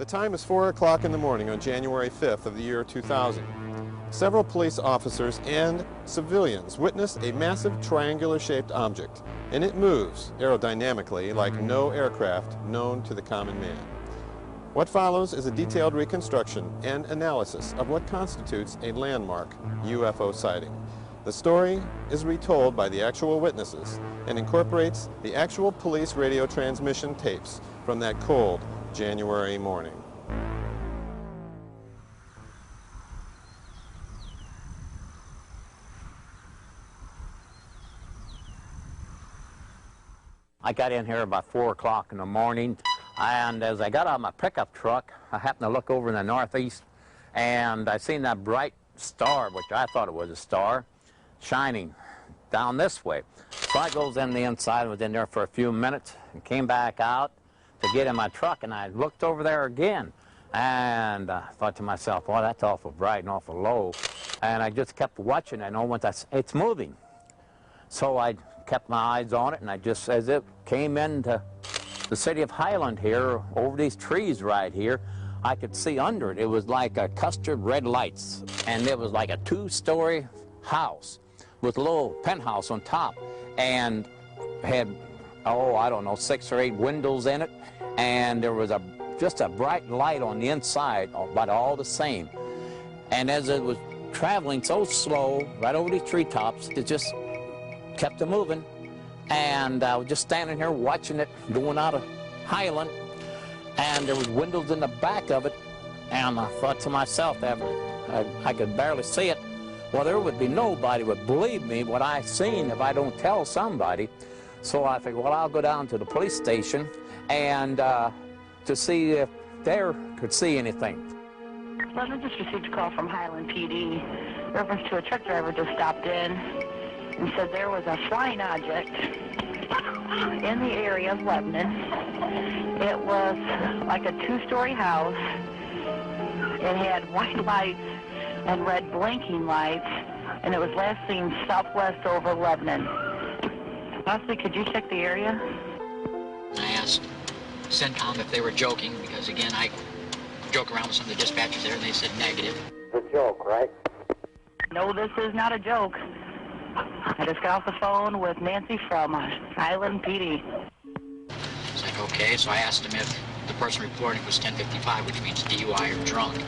The time is 4 o'clock in the morning on January 5th of the year 2000. Several police officers and civilians witness a massive triangular-shaped object, and it moves aerodynamically like no aircraft known to the common man. What follows is a detailed reconstruction and analysis of what constitutes a landmark UFO sighting. The story is retold by the actual witnesses and incorporates the actual police radio transmission tapes from that cold January morning. I got in here about 4 o'clock in the morning, and as I got out of my pickup truck, I happened to look over in the northeast, and I seen that bright star, which I thought it was a star, shining down this way. So I goes in the inside, was in there for a few minutes, and came back out to get in my truck, and I looked over there again, and I thought to myself, oh, that's awful bright and awful low, and I just kept watching, and it's moving. So I kept my eyes on it, and I just, as it came into the city of Highland here, over these trees right here, I could see under it. It was like a custard red lights, and it was like a 2-story house with a little penthouse on top, and had, oh, I don't know, 6 or 8 windows in it, and there was just a bright light on the inside, but all the same. And as it was traveling so slow, right over these treetops, it just kept it moving, and I was just standing here watching it going out of Highland, and there was windows in the back of it, and I thought to myself, I could barely see it. Well, there would be nobody would believe me what I seen if I don't tell somebody. So I figured, well, I'll go down to the police station and to see if they could see anything. Well, I just received a call from Highland PD. Reference to a truck driver just stopped in and said there was a flying object in the area of Lebanon. It was like a 2-story house. It had white lights and red blinking lights, and it was last seen southwest over Lebanon. Possibly, could you check the area? I asked CENTCOM if they were joking, because again, I joke around with some of the dispatchers there, and they said negative. It's a joke, right? No, this is not a joke. I just got off the phone with Nancy from Highland PD. It's like, okay, so I asked him if the person reporting was 1055, which means DUI or drunk.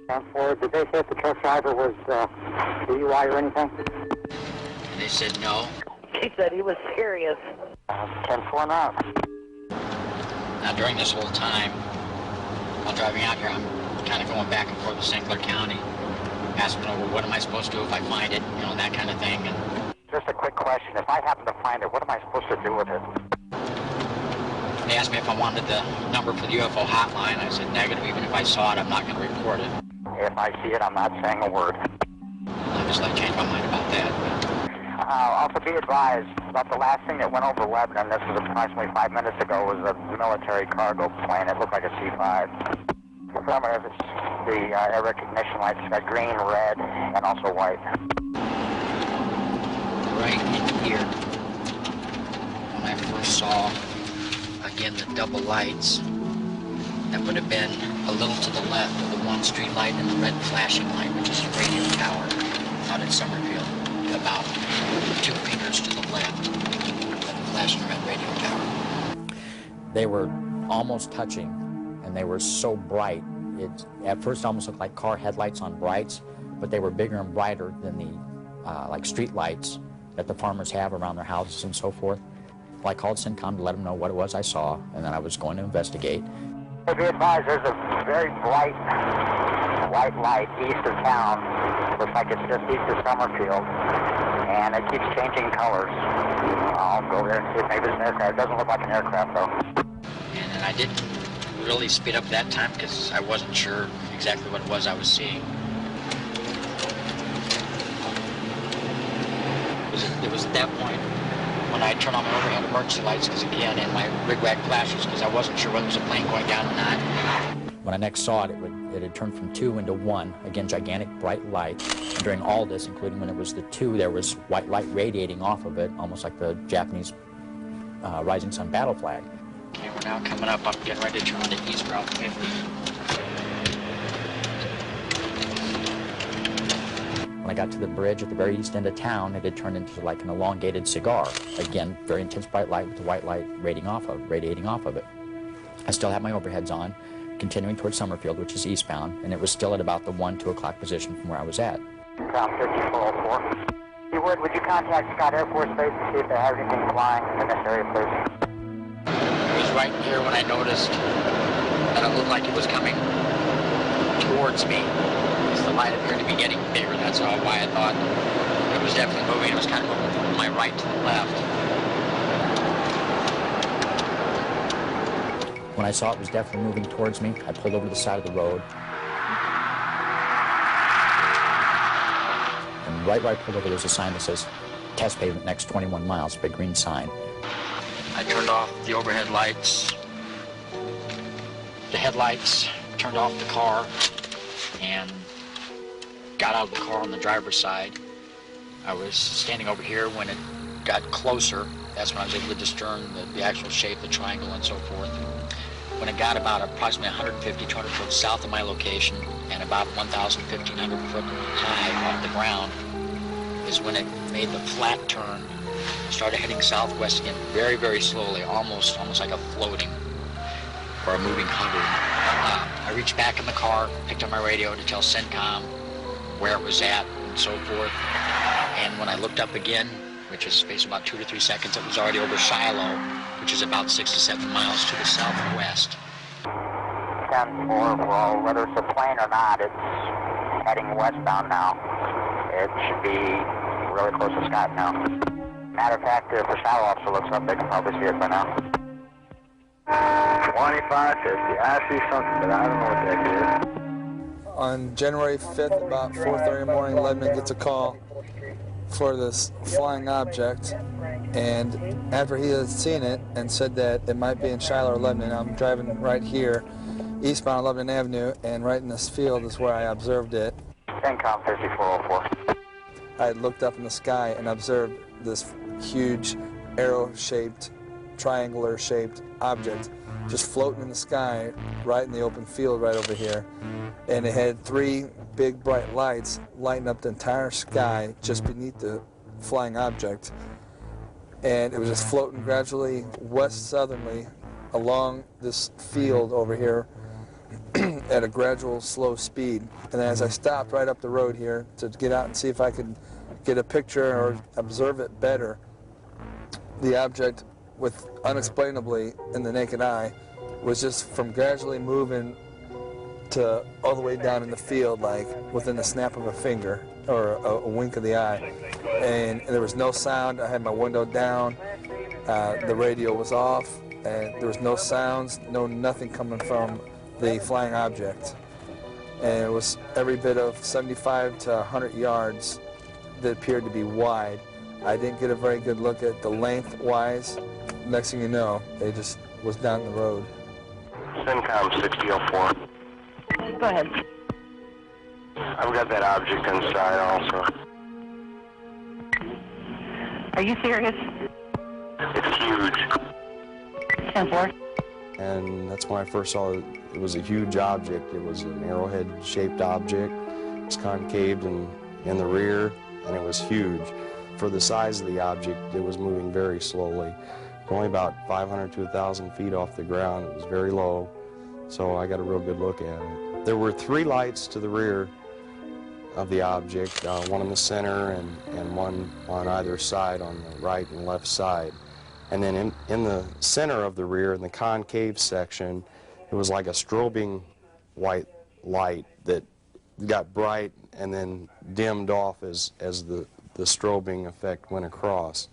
Did they say if the truck driver was DUI or anything? And they said no. He said he was serious. 10-4 now. Now, during this whole time, while driving out here, I'm kind of going back and forth with St. Clair County, asking, well, what am I supposed to do if I find it, you know, that kind of thing. And just a quick question. If I happen to find it, what am I supposed to do with it? They asked me if I wanted the number for the UFO hotline. I said negative. Even if I saw it, I'm not going to report it. If I see it, I'm not saying a word. I'll just like change my mind about that. Also be advised about the last thing that went over Lebanon, this was approximately 5 minutes ago, was a military cargo plane. It looked like a C-5. Affirmative, it's the air recognition lights. It's got green, red, and also white. Right in here, when I first saw, again, the double lights, that would have been a little to the left of the one street light and the red flashing light, which is a radio tower out in Summerfield, about 2 meters to the left of the flashing red radio tower. They were almost touching, and they were so bright. It at first almost looked like car headlights on brights, but they were bigger and brighter than the like street lights that the farmers have around their houses and so forth. Well, I called CENTCOM to let them know what it was I saw, and then I was going to investigate. Be advised, there's a very bright white light east of town. Looks like it's just east of Summerfield, and it keeps changing colors. I'll go there and see if maybe it's an aircraft. It doesn't look like an aircraft, though. And then I didn't really speed up that time because I wasn't sure exactly what it was I was seeing. It was at that point when I turned on my overhead emergency lights, because again, and my rig-wag flashes, because I wasn't sure whether it was a plane going down or not. When I next saw it, it had turned from 2 into 1, again, gigantic bright light. And during all this, including when it was the 2, there was white light radiating off of it, almost like the Japanese rising sun battle flag. Okay, we're now coming up. I'm getting ready to turn to East Route 50. When I got to the bridge at the very east end of town, it had turned into like an elongated cigar. Again, very intense bright light with the white light radiating off of it. I still had my overheads on, continuing towards Summerfield, which is eastbound, and it was still at about the 1, 2 o'clock position from where I was at. Tom 5404. If you would you contact Scott Air Force Base to see if they have anything flying in this area, please? It was right here when I noticed that it looked like it was coming towards me. The light appeared to be getting bigger. That's why I thought it was definitely moving. It was kind of moving from my right to the left. When I saw it was definitely moving towards me, I pulled over to the side of the road. And right where I pulled over, there's a sign that says, test pavement next 21 miles, big green sign. I turned off the overhead lights, the headlights, turned off the car, and got out of the car on the driver's side. I was standing over here when it got closer. That's when I was able to discern the actual shape, the triangle, and so forth. When it got about approximately 150, 200 foot south of my location and about 1,000, 1,500 foot high off the ground is when it made the flat turn, started heading southwest again very, very slowly, almost like a floating or a moving hovering. I reached back in the car, picked up my radio to tell CENTCOM where it was at and so forth. And when I looked up again, which is spaced about 2 to 3 seconds, it was already over Shiloh, which is about 6 to 7 miles to the southwest. 10-4, whether it's a plane or not, it's heading westbound now. It should be really close to Scott now. Matter of fact, if the shadow officer looks up, they can probably see it by now. 2550, I see something, but I don't know what the heck it is. On January 5th, about 4:30 in the morning, Lebanon gets a call for this flying object, and after he had seen it and said that it might be in Shiloh or Lebanon, I'm driving right here, eastbound Lebanon Avenue, and right in this field is where I observed it. CENTCOM 5404. I had looked up in the sky and observed this huge arrow-shaped, triangular-shaped object just floating in the sky right in the open field right over here. And it had 3 big bright lights lighting up the entire sky just beneath the flying object. And it was just floating gradually west-southerly along this field over here at a gradual, slow speed. And then as I stopped right up the road here to get out and see if I could get a picture or observe it better, the object, with unexplainably in the naked eye, was just from gradually moving to all the way down in the field, like within the snap of a finger or a wink of the eye. And there was no sound. I had my window down. The radio was off, and there was no sounds, nothing coming from the flying object. And it was every bit of 75 to 100 yards that appeared to be wide. I didn't get a very good look at the length-wise. Next thing you know, it just was down the road. CENTCOM 6004. Go ahead. I've got that object inside also. Are you serious? It's huge. 10-4. And that's when I first saw it. It was a huge object. It was an arrowhead-shaped object. It's concaved in the rear, and it was huge. For the size of the object, it was moving very slowly. Only about 500 to 1,000 feet off the ground. It was very low, so I got a real good look at it. There were 3 lights to the rear of the object, one in the center and one on either side, on the right and left side. And then in the center of the rear, in the concave section, it was like a strobing white light that got bright and then dimmed off as the strobing effect went across.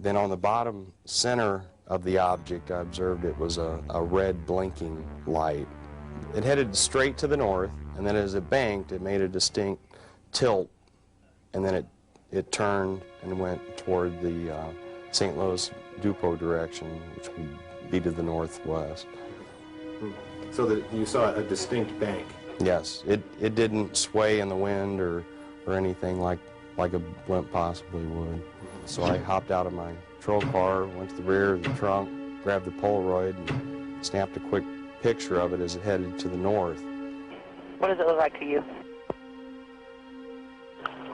Then on the bottom center of the object, I observed it was a red blinking light. It headed straight to the north, and then as it banked, it made a distinct tilt, and then it turned and went toward the St. Louis Depot direction, which would be to the northwest. So that you saw a distinct bank. Yes, it didn't sway in the wind or anything like a blimp possibly would. So I hopped out of my patrol car, went to the rear of the trunk, grabbed the Polaroid and snapped a quick picture of it as it headed to the north. What does it look like to you?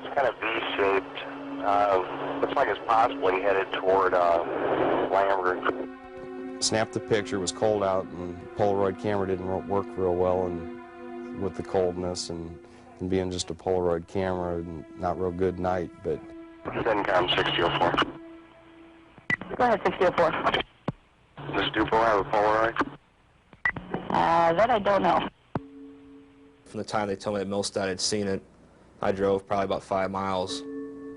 It's kind of V-shaped. Looks like it's possibly headed toward Lambert. Snapped the picture, it was cold out, and the Polaroid camera didn't work real well, and with the coldness and being just a Polaroid camera, and not real good night, but... CENTCOM 6004. Go ahead, 6004. Does Dupo have a Polaroid? That I don't know. From the time they told me that Millstadt had seen it, I drove probably about 5 miles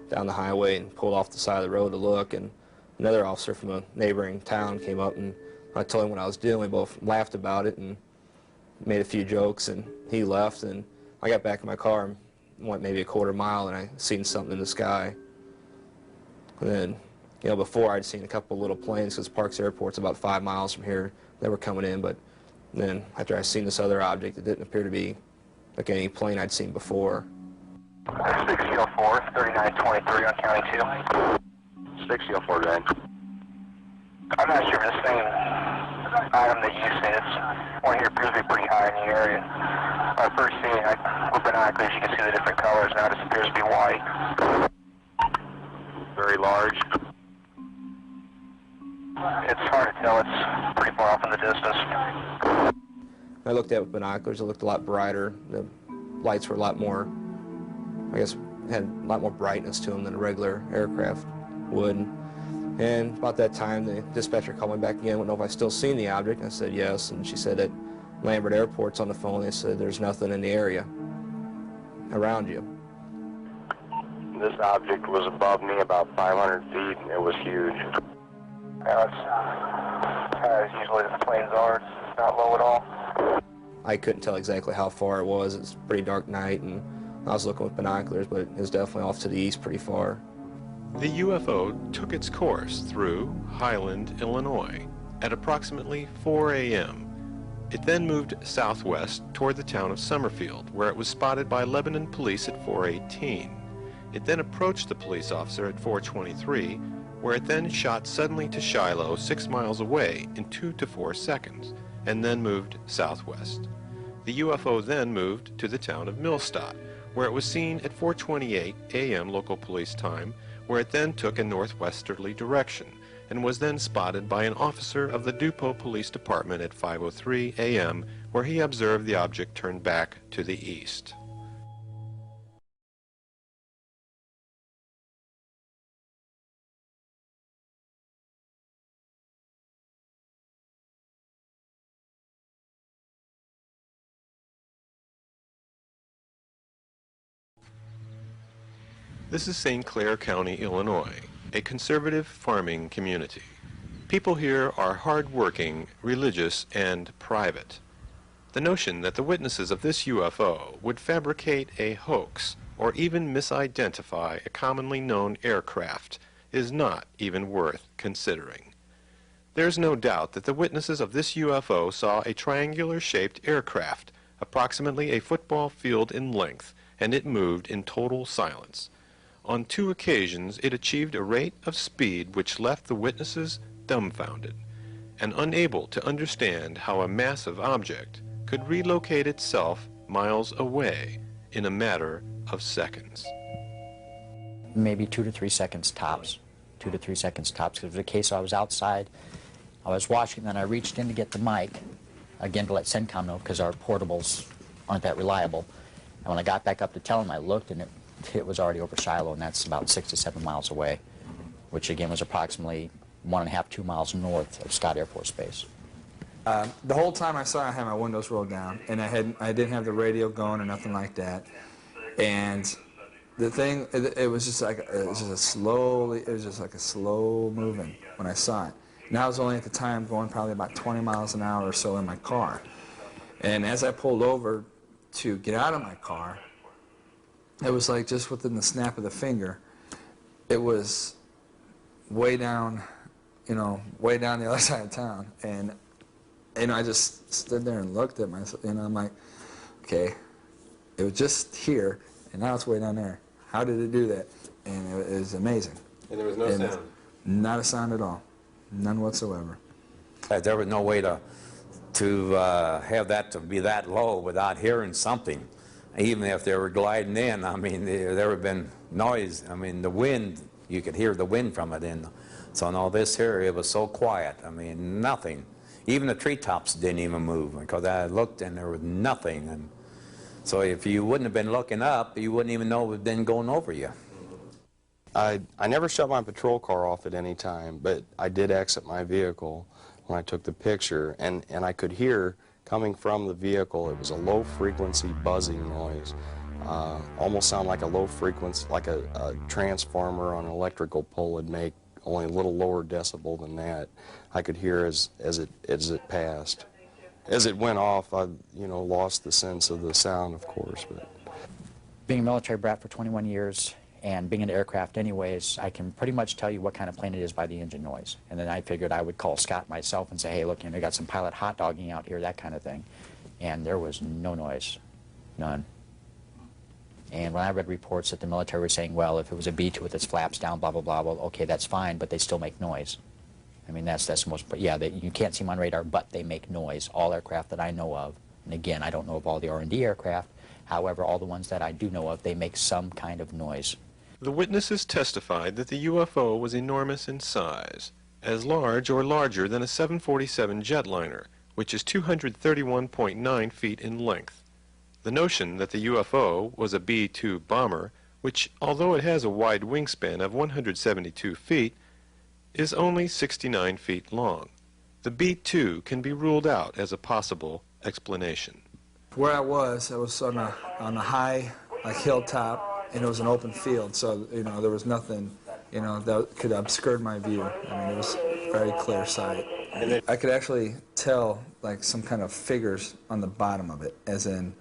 down the highway and pulled off the side of the road to look, and another officer from a neighboring town came up, and I told him what I was doing. We both laughed about it and made a few jokes, and he left, and I got back in my car and went maybe a quarter mile, and I seen something in the sky. And then, you know, before I'd seen a couple little planes, because Parks Airport's about 5 miles from here. They were coming in, but then after I seen this other object, it didn't appear to be like any plane I'd seen before. 6004, 3923 on County 2. 6004, Dan. I'm not sure if the same item that you said. It's one here appears to be pretty high in the area. When I first seen it, with binoculars, you can see the different colors. Now it just appears to be white. Very large. It's hard to tell. It's pretty far off in the distance. I looked at it with binoculars. It looked a lot brighter. The lights were a lot more, I guess, had a lot more brightness to them than a regular aircraft would. And about that time, the dispatcher called me back again. I didn't know if I still seen the object. And I said yes. And she said that Lambert Airport's on the phone. They said there's nothing in the area around you. This object was above me about 500 feet, and it was huge. Now it's as usually the planes are. It's not low at all. I couldn't tell exactly how far it was. It's a pretty dark night, and I was looking with binoculars, but it was definitely off to the east pretty far. The UFO took its course through Highland, Illinois at approximately 4 a.m. It then moved southwest toward the town of Summerfield, where it was spotted by Lebanon police at 4:18. It then approached the police officer at 4:23, where it then shot suddenly to Shiloh 6 miles away in 2 to 4 seconds, and then moved southwest. The UFO then moved to the town of Millstadt, where it was seen at 4:28 a.m. local police time, where it then took a northwesterly direction, and was then spotted by an officer of the Dupo Police Department at 5:03 a.m., where he observed the object turn back to the east. This is St. Clair County, Illinois, a conservative farming community. People here are hard-working, religious, and private. The notion that the witnesses of this UFO would fabricate a hoax or even misidentify a commonly known aircraft is not even worth considering. There's no doubt that the witnesses of this UFO saw a triangular-shaped aircraft, approximately a football field in length, and it moved in total silence. On 2 occasions, it achieved a rate of speed which left the witnesses dumbfounded and unable to understand how a massive object could relocate itself miles away in a matter of seconds. Maybe 2 to 3 seconds tops. 2 to 3 seconds tops. Because it was a case I was outside, I was watching, then I reached in to get the mic, again to let CENTCOM know because our portables aren't that reliable. And when I got back up to tell him, I looked and it was already over Shiloh, and that's about 6 to 7 miles away, which again was approximately 1.5 to 2 miles north of Scott Air Force Base. The whole time I saw it, I had my windows rolled down, and I didn't have the radio going or nothing like that. And the thing, it was just like a slow moving when I saw it. And I was only at the time going probably about 20 miles an hour or so in my car. And as I pulled over to get out of my car, it was like just within the snap of the finger, it was way down, way down the other side of town. And, I just stood there and looked at myself, I'm like, okay, it was just here, and now it's way down there. How did it do that? And it was amazing. And there was no sound? Not a sound at all. None whatsoever. There was no way to have that to be that low without hearing something. Even if they were gliding in, I mean, there would have been noise. I mean, the wind, you could hear the wind from it in. So now this here, it was so quiet. I mean, nothing. Even the treetops didn't even move, because I looked and there was nothing. And so if you wouldn't have been looking up, you wouldn't even know it was been going over you. I never shut my patrol car off at any time, but I did exit my vehicle when I took the picture, and I could hear coming from the vehicle, it was a low frequency buzzing noise. Almost sound like a low frequency, like a transformer on an electrical pole would make, only a little lower decibel than that. I could hear as it passed. As it went off, I lost the sense of the sound, of course. But being a military brat for 21 years and being into aircraft anyways, I can pretty much tell you what kind of plane it is by the engine noise. And then I figured I would call Scott myself and say, hey, look, I got some pilot hot dogging out here, that kind of thing. And there was no noise, none. And when I read reports that the military were saying, well, if it was a B-2 with its flaps down, blah, blah, blah, well, okay, that's fine, but they still make noise. I mean, that's the most, yeah, you can't see them on radar, but they make noise, all aircraft that I know of. And again, I don't know of all the R&D aircraft. However, all the ones that I do know of, they make some kind of noise. The witnesses testified that the UFO was enormous in size, as large or larger than a 747 jetliner, which is 231.9 feet in length. The notion that the UFO was a B-2 bomber, which, although it has a wide wingspan of 172 feet, is only 69 feet long. The B-2 can be ruled out as a possible explanation. Where I was on a high hilltop, and it was an open field, so there was nothing that could obscure my view. I mean, it was very clear sight. I could actually tell some kind of figures on the bottom of it, as in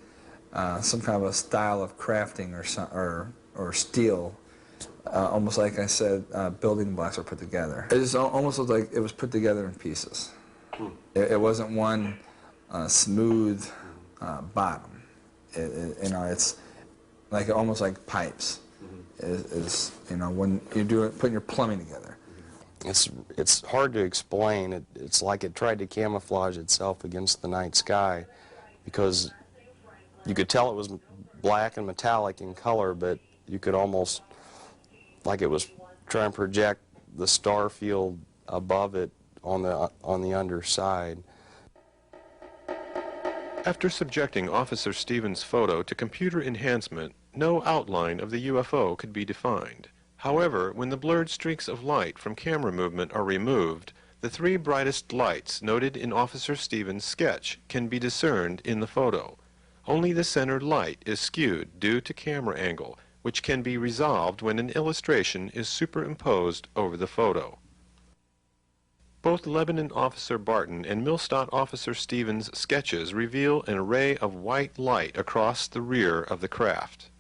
some kind of a style of crafting or steel. Almost like I said, building blocks were put together. It just almost looked like it was put together in pieces. It wasn't one smooth bottom. It's like almost like pipes. When you do it, putting your plumbing together. It's hard to explain. It's like it tried to camouflage itself against the night sky, because you could tell it was black and metallic in color, but you could almost, like it was trying to project the star field above it on the underside. After subjecting Officer Stevens' photo to computer enhancement, no outline of the UFO could be defined. However, when the blurred streaks of light from camera movement are removed, the three brightest lights noted in Officer Stevens' sketch can be discerned in the photo. Only the center light is skewed due to camera angle, which can be resolved when an illustration is superimposed over the photo. Both Lebanon Officer Barton and Millstadt Officer Stevens' sketches reveal an array of white light across the rear of the craft.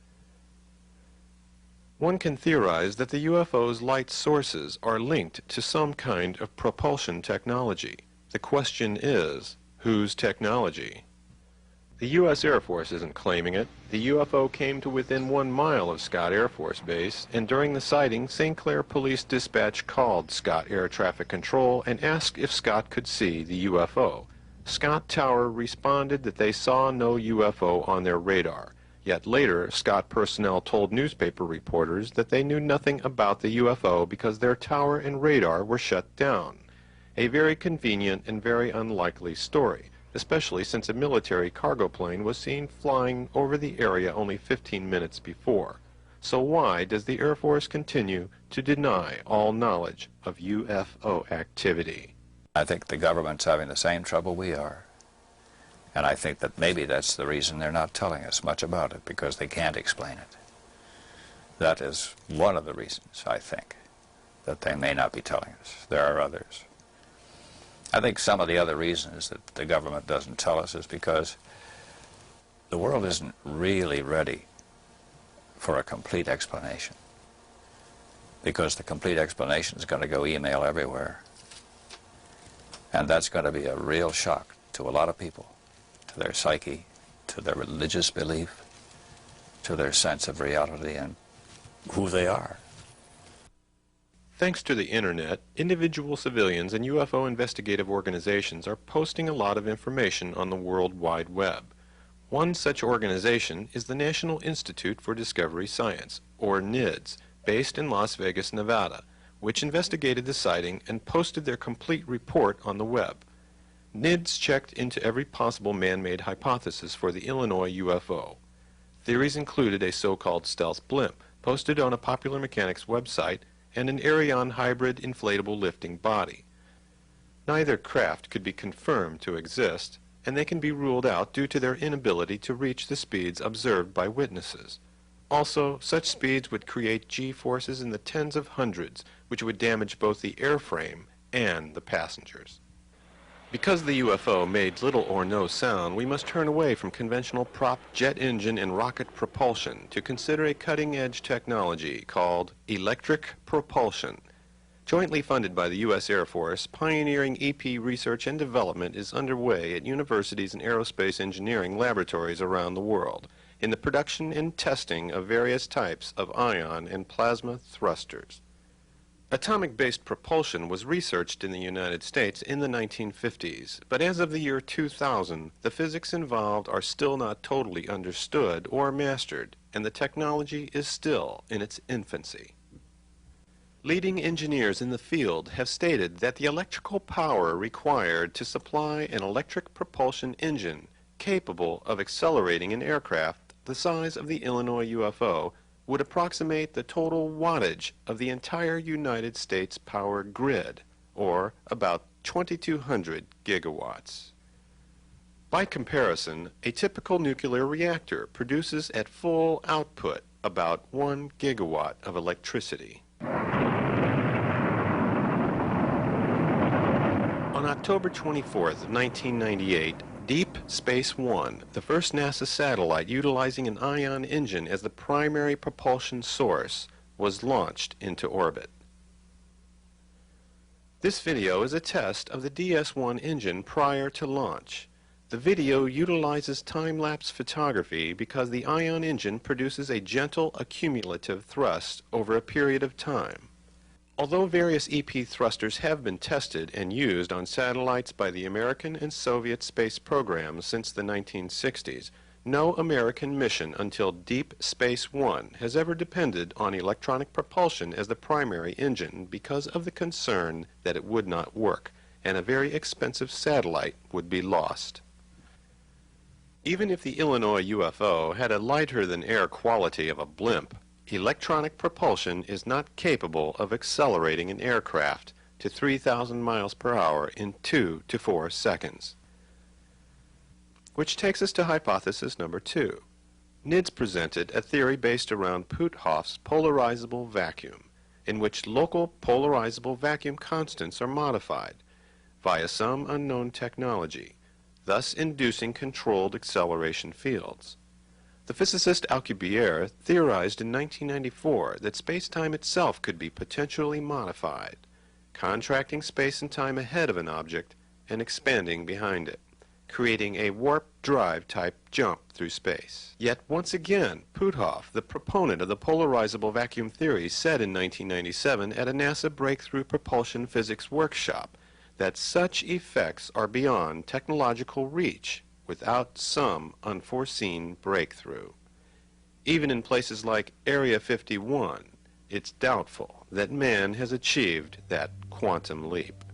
One can theorize that the UFO's light sources are linked to some kind of propulsion technology. The question is, whose technology? The U.S. Air Force isn't claiming it. The UFO came to within 1 mile of Scott Air Force Base, and during the sighting, St. Clair Police Dispatch called Scott Air Traffic Control and asked if Scott could see the UFO. Scott Tower responded that they saw no UFO on their radar. Yet later, Scott personnel told newspaper reporters that they knew nothing about the UFO because their tower and radar were shut down. A very convenient and very unlikely story, especially since a military cargo plane was seen flying over the area only 15 minutes before. So why does the Air Force continue to deny all knowledge of UFO activity? I think the government's having the same trouble we are. And I think that maybe that's the reason they're not telling us much about it, because they can't explain it. That is one of the reasons, I think, that they may not be telling us. There are others. I think some of the other reasons that the government doesn't tell us is because the world isn't really ready for a complete explanation. Because the complete explanation is going to go email everywhere. And that's going to be a real shock to a lot of people, to their psyche, to their religious belief, to their sense of reality and who they are. Thanks to the internet, individual civilians and UFO investigative organizations are posting a lot of information on the World Wide Web. One such organization is the National Institute for Discovery Science, or NIDS, based in Las Vegas, Nevada, which investigated the sighting and posted their complete report on the web. NIDS checked into every possible man-made hypothesis for the Illinois UFO. Theories included a so-called stealth blimp posted on a Popular Mechanics website and an Ariane hybrid inflatable lifting body. Neither craft could be confirmed to exist, and they can be ruled out due to their inability to reach the speeds observed by witnesses. Also, such speeds would create G-forces in the tens of hundreds, which would damage both the airframe and the passengers. Because the UFO made little or no sound, we must turn away from conventional prop jet engine and rocket propulsion to consider a cutting-edge technology called electric propulsion. Jointly funded by the U.S. Air Force, pioneering EP research and development is underway at universities and aerospace engineering laboratories around the world in the production and testing of various types of ion and plasma thrusters. Atomic-based propulsion was researched in the United States in the 1950s, but as of the year 2000, the physics involved are still not totally understood or mastered, and the technology is still in its infancy. Leading engineers in the field have stated that the electrical power required to supply an electric propulsion engine capable of accelerating an aircraft the size of the Illinois UFO would approximate the total wattage of the entire United States power grid, or about 2,200 gigawatts. By comparison, a typical nuclear reactor produces at full output about 1 gigawatt of electricity. On October 24th, 1998, Deep Space One, the first NASA satellite utilizing an ion engine as the primary propulsion source, was launched into orbit. This video is a test of the DS-1 engine prior to launch. The video utilizes time-lapse photography because the ion engine produces a gentle accumulative thrust over a period of time. Although various EP thrusters have been tested and used on satellites by the American and Soviet space programs since the 1960s, no American mission until Deep Space One has ever depended on electronic propulsion as the primary engine because of the concern that it would not work, and a very expensive satellite would be lost. Even if the Illinois UFO had a lighter-than-air quality of a blimp, electronic propulsion is not capable of accelerating an aircraft to 3,000 miles per hour in 2 to 4 seconds. Which takes us to hypothesis number 2. NIDS presented a theory based around Puthoff's polarizable vacuum, in which local polarizable vacuum constants are modified via some unknown technology, thus inducing controlled acceleration fields. The physicist Alcubierre theorized in 1994 that space-time itself could be potentially modified, contracting space and time ahead of an object and expanding behind it, creating a warp drive type jump through space. Yet once again, Puthoff, the proponent of the polarizable vacuum theory, said in 1997 at a NASA Breakthrough Propulsion Physics workshop that such effects are beyond technological reach without some unforeseen breakthrough. Even in places like Area 51, it's doubtful that man has achieved that quantum leap.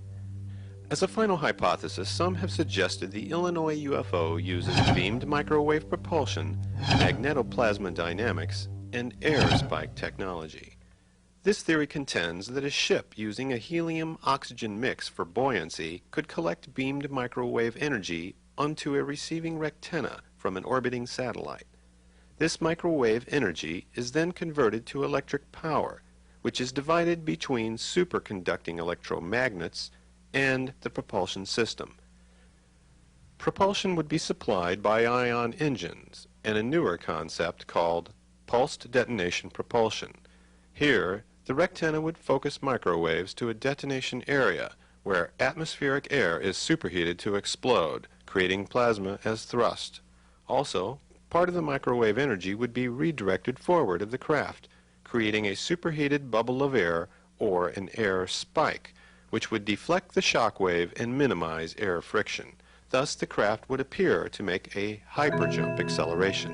As a final hypothesis, some have suggested the Illinois UFO uses beamed microwave propulsion, magnetoplasma dynamics, and air spike technology. This theory contends that a ship using a helium-oxygen mix for buoyancy could collect beamed microwave energy onto a receiving rectenna from an orbiting satellite. This microwave energy is then converted to electric power, which is divided between superconducting electromagnets and the propulsion system. Propulsion would be supplied by ion engines and a newer concept called pulsed detonation propulsion. Here, the rectenna would focus microwaves to a detonation area where atmospheric air is superheated to explode, creating plasma as thrust. Also, part of the microwave energy would be redirected forward of the craft, creating a superheated bubble of air or an air spike, which would deflect the shock wave and minimize air friction. Thus, the craft would appear to make a hyperjump acceleration.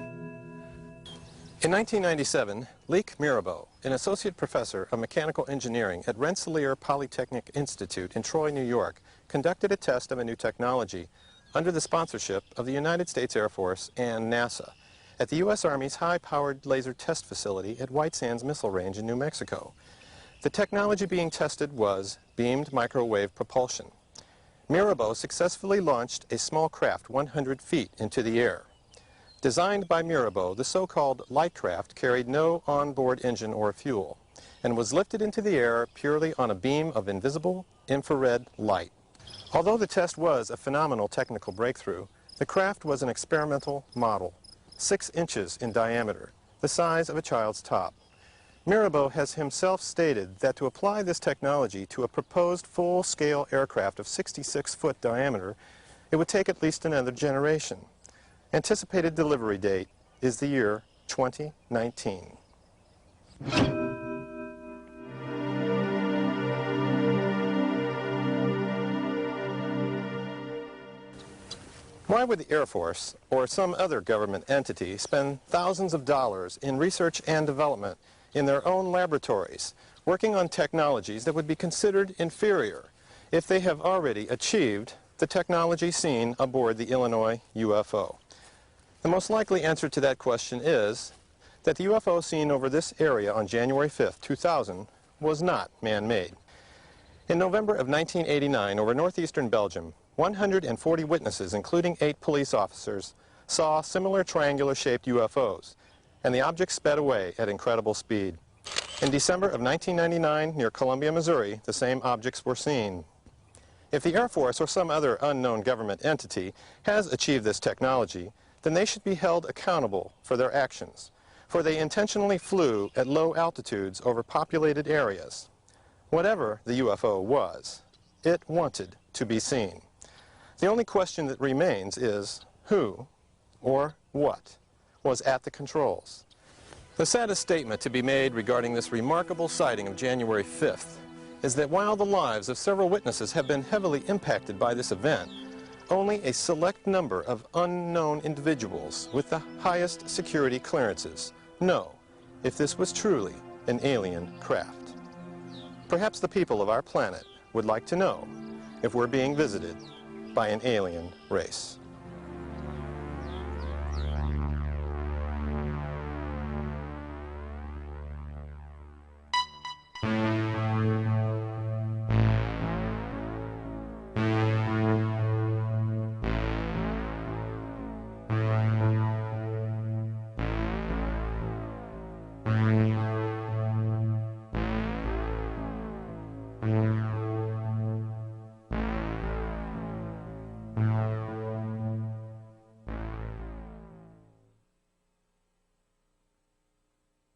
In 1997, Leek Mirabeau, an associate professor of mechanical engineering at Rensselaer Polytechnic Institute in Troy, New York, conducted a test of a new technology under the sponsorship of the United States Air Force and NASA at the U.S. Army's high-powered laser test facility at White Sands Missile Range in New Mexico. The technology being tested was beamed microwave propulsion. Mirabeau successfully launched a small craft 100 feet into the air. Designed by Mirabeau, the so-called light craft carried no onboard engine or fuel and was lifted into the air purely on a beam of invisible infrared light. Although the test was a phenomenal technical breakthrough, the craft was an experimental model, 6 inches in diameter, the size of a child's top. Mirabeau has himself stated that to apply this technology to a proposed full-scale aircraft of 66-foot diameter, it would take at least another generation. Anticipated delivery date is the year 2019. Why would the Air Force or some other government entity spend thousands of dollars in research and development in their own laboratories, working on technologies that would be considered inferior if they have already achieved the technology seen aboard the Illinois UFO? The most likely answer to that question is that the UFO seen over this area on January 5th, 2000 was not man-made. In November of 1989, over northeastern Belgium, 140 witnesses, including 8 police officers, saw similar triangular-shaped UFOs, and the objects sped away at incredible speed. In December of 1999, near Columbia, Missouri, the same objects were seen. If the Air Force or some other unknown government entity has achieved this technology, then they should be held accountable for their actions, for they intentionally flew at low altitudes over populated areas. Whatever the UFO was, it wanted to be seen. The only question that remains is who or what was at the controls. The saddest statement to be made regarding this remarkable sighting of January 5th is that while the lives of several witnesses have been heavily impacted by this event, only a select number of unknown individuals with the highest security clearances know if this was truly an alien craft. Perhaps the people of our planet would like to know if we're being visited by an alien race.